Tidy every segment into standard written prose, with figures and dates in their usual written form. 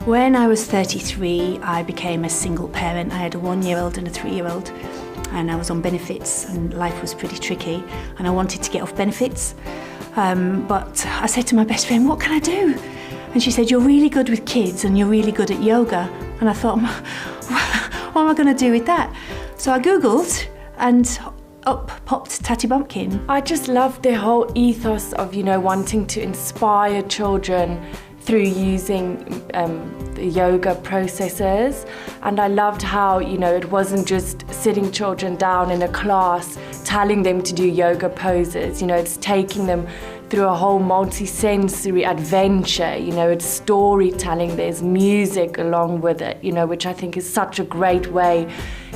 When I was 33, I became a single parent. I had a 1-year-old and a 3-year-old, and I was on benefits, and life was pretty tricky, and I wanted to get off benefits. But I said to my best friend, what can I do? And she said, you're really good with kids and you're really good at yoga. And I thought, what am I going to do with that? So I Googled, and up popped Tatty Bumpkin. I just love the whole ethos of, wanting to inspire children through using the yoga processes. And I loved how, it wasn't just sitting children down in a class telling them to do yoga poses. It's taking them through a whole multi-sensory adventure. It's storytelling, there's music along with it, which I think is such a great way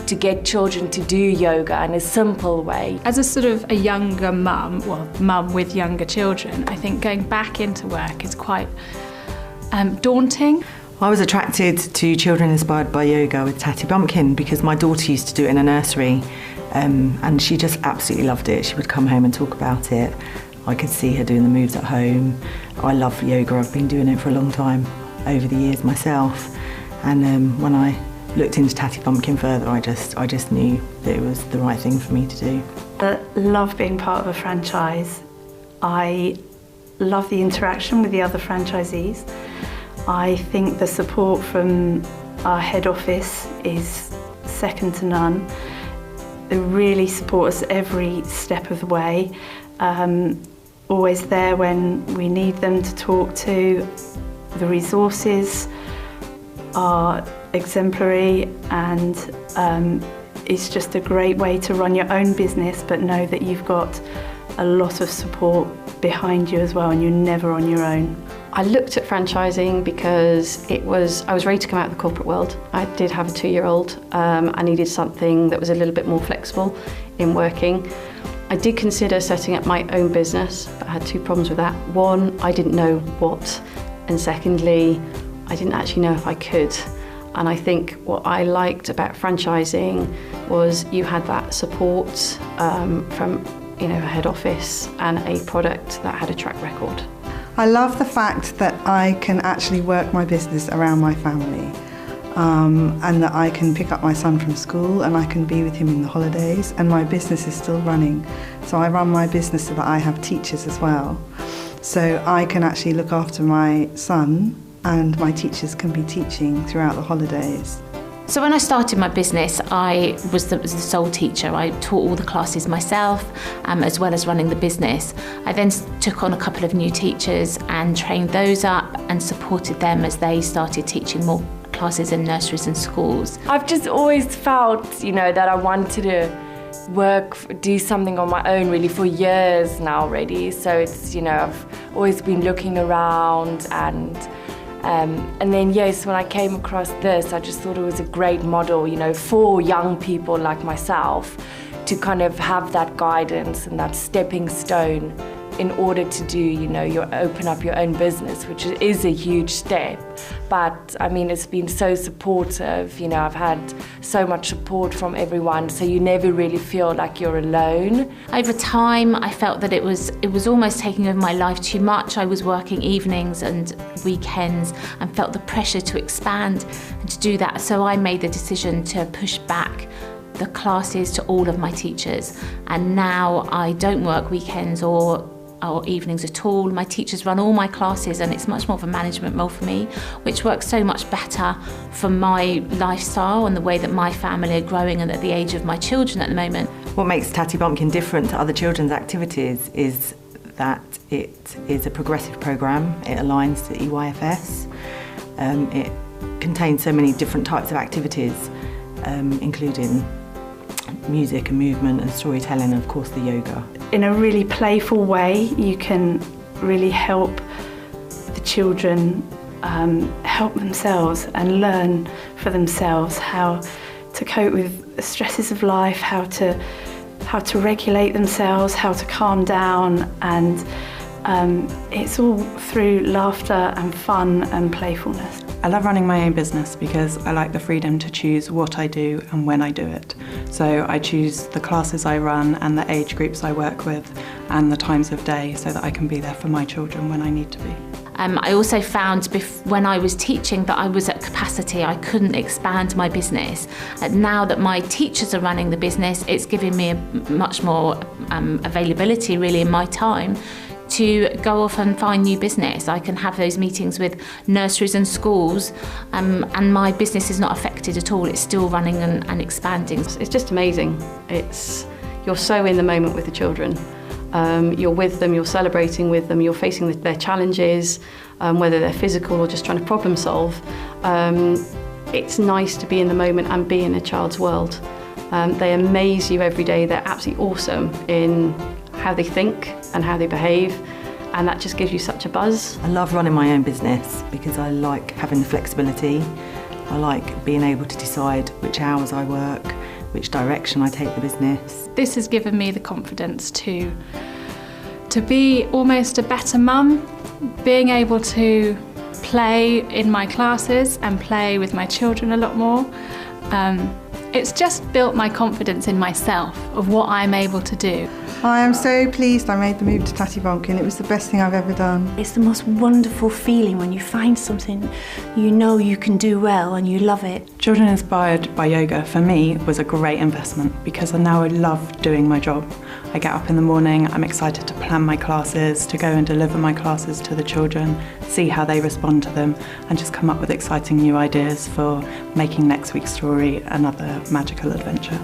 to get children to do yoga in a simple way. As a sort of a younger mum, mum with younger children, I think going back into work is quite daunting. I was attracted to children inspired by yoga with Tatty Bumpkin because my daughter used to do it in a nursery, and she just absolutely loved it. She would come home and talk about it. I could see her doing the moves at home. I love yoga. I've been doing it for a long time over the years myself, and when I looked into Tatty Bumpkin further, I just knew that it was the right thing for me to do. I love being part of a franchise. I love the interaction with the other franchisees. I think the support from our head office is second to none. They really support us every step of the way. Always there when we need them to talk to. The resources are exemplary, and it's just a great way to run your own business, but know that you've got a lot of support behind you as well, and you're never on your own. I looked at franchising because I was ready to come out of the corporate world. I did have a 2-year-old. I needed something that was a little bit more flexible in working. I did consider setting up my own business, but I had 2 problems with that. One, I didn't know what, and secondly, I didn't actually know if I could. And I think what I liked about franchising was you had that support from a head office and a product that had a track record. I love the fact that I can actually work my business around my family, and that I can pick up my son from school and I can be with him in the holidays, and my business is still running. So I run my business so that I have teachers as well. So I can actually look after my son, and my teachers can be teaching throughout the holidays. So when I started my business, I was the sole teacher. I taught all the classes myself, as well as running the business. I then took on a couple of new teachers and trained those up and supported them as they started teaching more classes in nurseries and schools. I've just always felt, that I wanted to do something on my own really for years now already. So it's, I've always been looking around, and then yes, when I came across this, I just thought it was a great model, for young people like myself to kind of have that guidance and that stepping stone in order to do, open up your own business, which is a huge step. But I mean, it's been so supportive. I've had so much support from everyone, so you never really feel like you're alone. Over time, I felt that it was almost taking over my life too much. I was working evenings and weekends and felt the pressure to expand and to do that. So I made the decision to push back the classes to all of my teachers. And now I don't work weekends or evenings at all. My teachers run all my classes, and it's much more of a management role for me, which works so much better for my lifestyle and the way that my family are growing and at the age of my children at the moment. What makes Tatty Bumpkin different to other children's activities is that it is a progressive programme. It aligns to EYFS. It contains so many different types of activities, including music and movement and storytelling, and of course the yoga. In a really playful way, you can really help the children help themselves and learn for themselves how to cope with the stresses of life, how to regulate themselves, how to calm down, and it's all through laughter and fun and playfulness. I love running my own business because I like the freedom to choose what I do and when I do it. So I choose the classes I run and the age groups I work with and the times of day so that I can be there for my children when I need to be. I also found when I was teaching that I was at capacity. I couldn't expand my business. And now that my teachers are running the business, it's giving me a much more availability really in my time to go off and find new business. I can have those meetings with nurseries and schools, and my business is not affected at all. It's still running and expanding. It's just amazing. You're so in the moment with the children. You're with them, you're celebrating with them, you're facing their challenges, whether they're physical or just trying to problem solve. It's nice to be in the moment and be in a child's world. They amaze you every day. They're absolutely awesome in how they think and how they behave, and that just gives you such a buzz. I love running my own business because I like having the flexibility. I like being able to decide which hours I work, which direction I take the business. This has given me the confidence to be almost a better mum, being able to play in my classes and play with my children a lot more. It's just built my confidence in myself of what I'm able to do. I am so pleased I made the move to Tatty Bumpkin. It was the best thing I've ever done. It's the most wonderful feeling when you find something you know you can do well and you love it. Children Inspired by Yoga for me was a great investment because now I love doing my job. I get up in the morning, I'm excited to plan my classes, to go and deliver my classes to the children, see how they respond to them, and just come up with exciting new ideas for making next week's story another magical adventure.